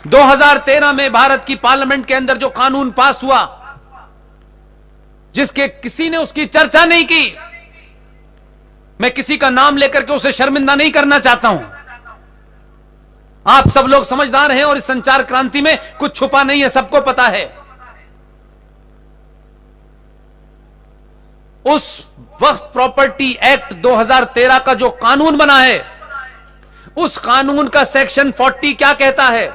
2013 में भारत की पार्लियामेंट के अंदर जो कानून पास हुआ, जिसके किसी ने उसकी चर्चा नहीं की, मैं किसी का नाम लेकर के उसे शर्मिंदा नहीं करना चाहता हूं। आप सब लोग समझदार हैं और इस संचार क्रांति में कुछ छुपा नहीं है, सबको पता है। उस वक्फ प्रॉपर्टी एक्ट 2013 का जो कानून बना है, उस कानून का सेक्शन 40 क्या कहता है?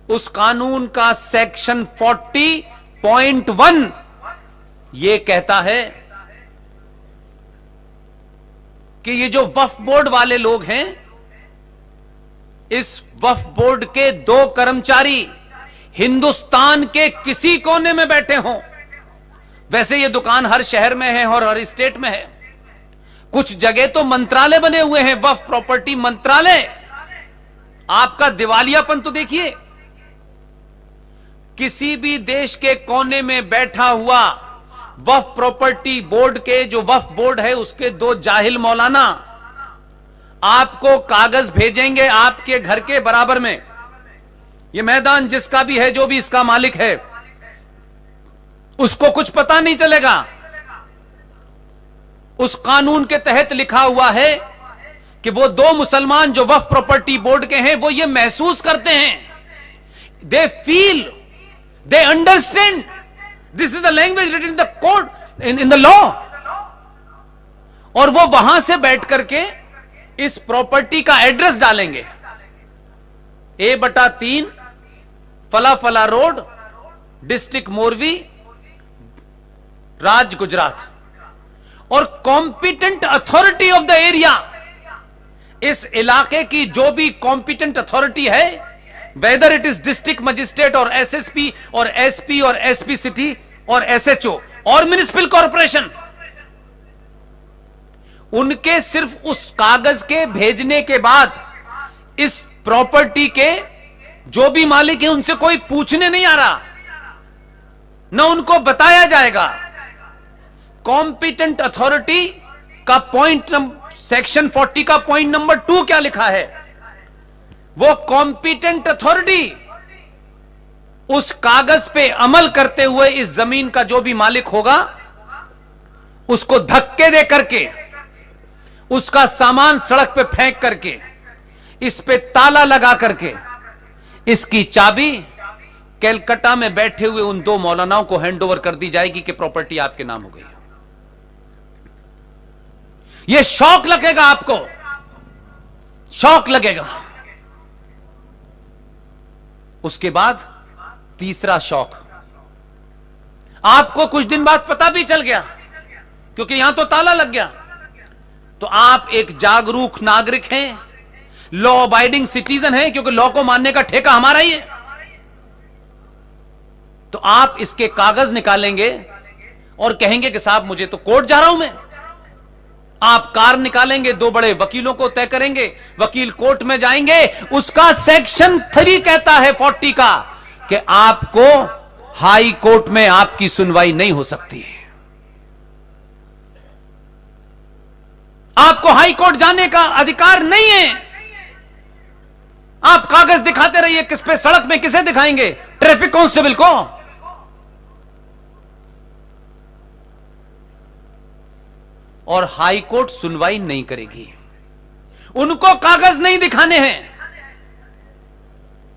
उस कानून का सेक्शन 40.1 यह कहता है कि ये जो वक्फ बोर्ड वाले लोग हैं, इस वक्फ बोर्ड के 2 कर्मचारी हिंदुस्तान के किसी कोने में बैठे हों, वैसे ये दुकान हर शहर में है और हर स्टेट में है, कुछ जगह तो मंत्रालय बने हुए हैं, वक्फ प्रॉपर्टी मंत्रालय। आपका दिवालियापन तो देखिए। किसी भी देश के कोने में बैठा हुआ वक्फ प्रॉपर्टी बोर्ड के, जो वक्फ बोर्ड है उसके 2 जाहिल मौलाना आपको कागज भेजेंगे आपके घर के बराबर में। यह मैदान जिसका भी है, जो भी इसका मालिक है, उसको कुछ पता नहीं चलेगा। उस कानून के तहत लिखा हुआ है कि वो 2 मुसलमान जो वक्फ प्रॉपर्टी बोर्ड के हैं, वो ये महसूस करते हैं, they feel, they understand, this is the language written in the code, in the law. और वो वहां से बैठ करके इस प्रॉपर्टी का एड्रेस डालेंगे, A/3 फला फला रोड, डिस्ट्रिक्ट मोरवी, राज्य गुजरात। और competent authority of the area, इस इलाके की जो भी कॉम्पिटेंट अथॉरिटी है, whether it is district magistrate और SSP और SP और SP सिटी और SHO और म्युनिसिपल कॉर्पोरेशन, उनके सिर्फ उस कागज के भेजने के बाद इस प्रॉपर्टी के जो भी मालिक है उनसे कोई पूछने नहीं आ रहा, न उनको बताया जाएगा। कॉम्पिटेंट अथॉरिटी का सेक्शन 40 का पॉइंट नंबर 2 क्या लिखा है? वो कॉम्पिटेंट अथॉरिटी उस कागज पे अमल करते हुए इस जमीन का जो भी मालिक होगा उसको धक्के दे करके, उसका सामान सड़क पे फेंक करके, इस पे ताला लगा करके, इसकी चाबी कलकत्ता में बैठे हुए उन 2 मौलानाओं को हैंडओवर कर दी जाएगी कि प्रॉपर्टी आपके नाम हो गई। यह शौक लगेगा आपको, शौक लगेगा। उसके बाद तीसरा शौक, आपको कुछ दिन बाद पता भी चल गया, क्योंकि यहां तो ताला लग गया, तो आप एक जागरूक नागरिक हैं, लॉ अबाइडिंग सिटीजन हैं, क्योंकि लॉ को मानने का ठेका हमारा ही है। तो आप इसके कागज निकालेंगे और कहेंगे कि साहब मुझे तो कोर्ट जा रहा हूं मैं। आप कार निकालेंगे, 2 बड़े वकीलों को तय करेंगे, वकील कोर्ट में जाएंगे, उसका सेक्शन 3 कहता है 40 का कि आपको हाई कोर्ट में आपकी सुनवाई नहीं हो सकती है। आपको हाई कोर्ट जाने का अधिकार नहीं है। आप कागज दिखाते रहिए, किस पे? सड़क में किसे दिखाएंगे? ट्रैफिक कांस्टेबल को। और हाई कोर्ट सुनवाई नहीं करेगी, उनको कागज नहीं दिखाने हैं।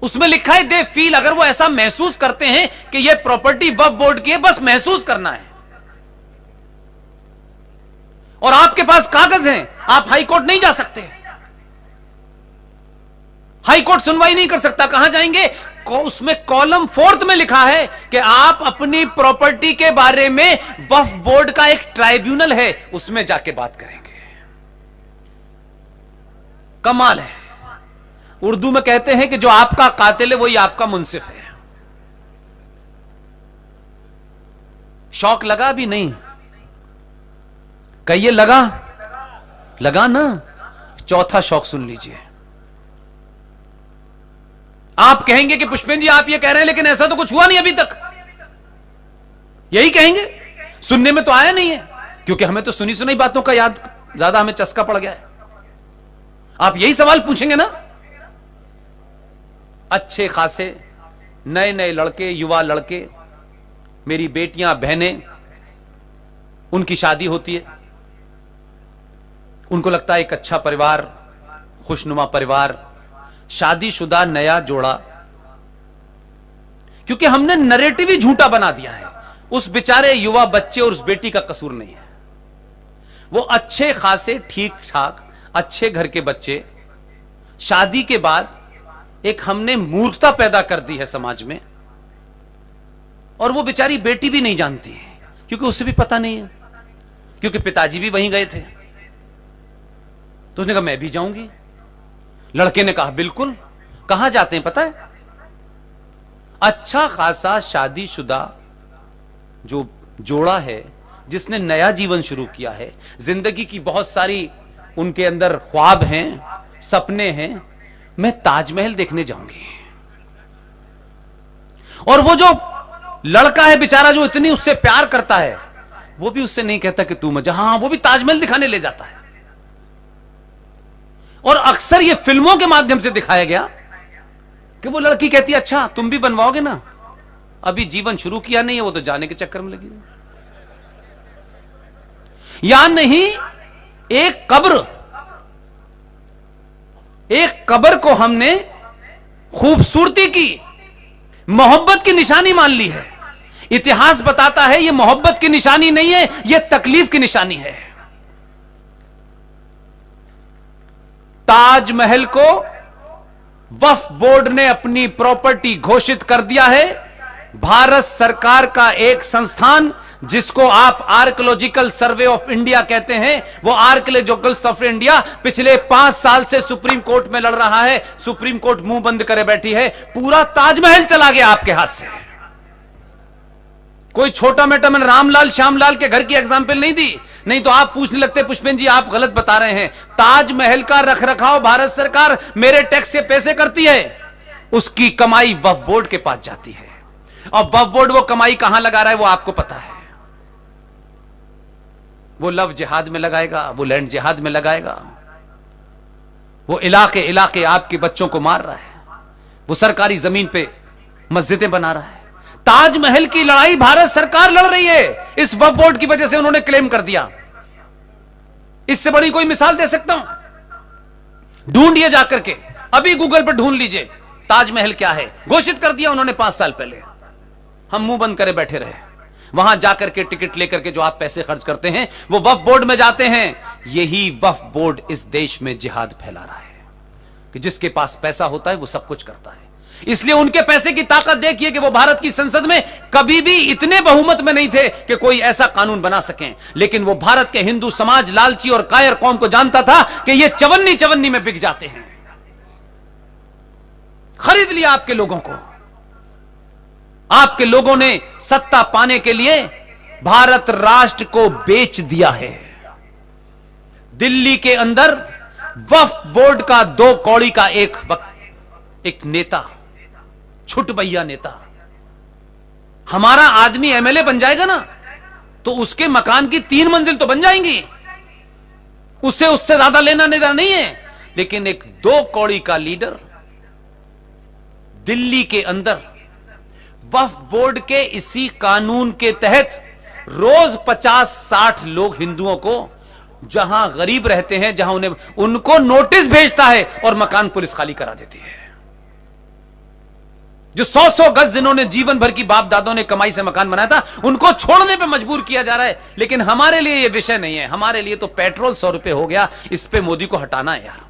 उसमें लिखा है दे फील, अगर वो ऐसा महसूस करते हैं कि यह प्रॉपर्टी वक्फ बोर्ड की है, बस महसूस करना है। और आपके पास कागज हैं, आप हाई कोर्ट नहीं जा सकते, हाई कोर्ट सुनवाई नहीं कर सकता। कहां जाएंगे? उसमें कॉलम 4 में लिखा है कि आप अपनी प्रॉपर्टी के बारे में वक्फ बोर्ड का एक ट्राइब्यूनल है, उसमें जाके बात करेंगे। कमाल है। उर्दू में कहते हैं कि जो आपका कातिल है वही आपका मुंसिफ है। शौक लगा भी नहीं? कहिए लगा? लगा ना? चौथा शौक सुन लीजिए। आप कहेंगे कि पुष्पेंद्र जी आप ये कह रहे हैं लेकिन ऐसा तो कुछ हुआ नहीं अभी तक, यही कहेंगे। सुनने में तो आया नहीं है, क्योंकि हमें तो सुनी सुनाई बातों का याद ज्यादा, हमें चस्का पड़ गया है। आप यही सवाल पूछेंगे ना? अच्छे खासे नए नए लड़के, युवा लड़के, मेरी बेटियां बहनें, उनकी शादी होती है, उनको लगता है एक अच्छा परिवार, खुशनुमा परिवार, शादीशुदा नया जोड़ा, क्योंकि हमने नरेटिव ही झूठा बना दिया है। उस बेचारे युवा बच्चे और उस बेटी का कसूर नहीं है, वो अच्छे खासे ठीक ठाक अच्छे घर के बच्चे, शादी के बाद एक हमने मूर्खता पैदा कर दी है समाज में, और वो बेचारी बेटी भी नहीं जानती है, क्योंकि उसे भी पता नहीं है, क्योंकि पिताजी भी वहीं गए थे। तो उसने कहा मैं भी जाऊंगी। लड़के ने कहा बिल्कुल। कहां जाते हैं पता है? अच्छा खासा शादीशुदा जो जोड़ा है, जिसने नया जीवन शुरू किया है, जिंदगी की बहुत सारी उनके अंदर ख्वाब हैं, सपने हैं, मैं ताजमहल देखने जाऊंगी। और वो जो लड़का है बेचारा, जो इतनी उससे प्यार करता है, वो भी उससे नहीं कहता कि तू मजा, हां वो भी ताजमहल दिखाने ले जाता है। और अक्सर ये फिल्मों के माध्यम से दिखाया गया कि वो लड़की कहती है अच्छा तुम भी बनवाओगे ना, अभी जीवन शुरू किया नहीं है, वो तो जाने के चक्कर में लगी। या नहीं, एक कब्र को हमने खूबसूरती की, मोहब्बत की निशानी मान ली है। इतिहास बताता है ये मोहब्बत की निशानी नहीं है, ये तकलीफ की निशानी है। ताजमहल को वक्फ बोर्ड ने अपनी प्रॉपर्टी घोषित कर दिया है। भारत सरकार का एक संस्थान, जिसको आप आर्कियोलॉजिकल सर्वे ऑफ इंडिया कहते हैं, वो आर्कियोलॉजिकल सर्वे इंडिया पिछले 5 साल से सुप्रीम कोर्ट में लड़ रहा है। सुप्रीम कोर्ट मुंह बंद करे बैठी है। पूरा ताजमहल चला गया आपके हाथ से। कोई छोटा मोटा, मैंने रामलाल श्यामलाल के घर की एग्जाम्पल नहीं दी, नहीं तो आप पूछने लगते पुष्पेन जी आप गलत बता रहे हैं। ताजमहल का रखरखाव भारत सरकार मेरे टैक्स से पैसे करती है, उसकी कमाई वक्फ बोर्ड के पास जाती है। और वक्फ बोर्ड वो कमाई कहां लगा रहा है वो आपको पता है। वो लव जिहाद में लगाएगा, वो लैंड जिहाद में लगाएगा, वो इलाके इलाके आपके बच्चों को मार रहा है, वो सरकारी जमीन पे मस्जिदें बना रहा है। ताजमहल की लड़ाई भारत सरकार लड़ रही है, इस वक्फ बोर्ड की वजह से उन्होंने क्लेम कर दिया। इससे बड़ी कोई मिसाल दे सकता हूं? ढूंढिए जाकर के, अभी गूगल पर ढूंढ लीजिए ताजमहल क्या है। घोषित कर दिया उन्होंने 5 साल पहले, हम मुंह बंद करे बैठे रहे। वहां जाकर के टिकट लेकर के जो आप पैसे खर्च करते हैं वो वक्फ बोर्ड में जाते हैं। यही वक्फ बोर्ड इस देश में जिहाद फैला रहा है कि जिसके पास पैसा होता है वो सब कुछ करता है। इसलिए उनके पैसे की ताकत देखिए कि वो भारत की संसद में कभी भी इतने बहुमत में नहीं थे कि कोई ऐसा कानून बना सकें। लेकिन वो भारत के हिंदू समाज, लालची और कायर कौम को जानता था कि ये चवन्नी चवन्नी में बिक जाते हैं। खरीद लिया आपके लोगों को। आपके लोगों ने सत्ता पाने के लिए भारत राष्ट्र को बेच दिया है। दिल्ली के अंदर वक्फ बोर्ड का 2 कौड़ी का एक नेता, छुट भैया नेता, हमारा आदमी एमएलए बन जाएगा ना तो उसके मकान की 3 मंजिल तो बन जाएंगी, उससे ज्यादा लेना देना नहीं है। लेकिन एक 2 कौड़ी का लीडर दिल्ली के अंदर वक्फ बोर्ड के इसी कानून के तहत रोज 50-60 लोग हिंदुओं को, जहां गरीब रहते हैं, जहां उनको नोटिस भेजता है और मकान पुलिस खाली करा देती है। जो 100-100 गज जिन्होंने जीवन भर की बाप दादों ने कमाई से मकान बनाया था, उनको छोड़ने पे मजबूर किया जा रहा है। लेकिन हमारे लिए यह विषय नहीं है। हमारे लिए तो पेट्रोल 100 रुपए हो गया, इस पे मोदी को हटाना है यार।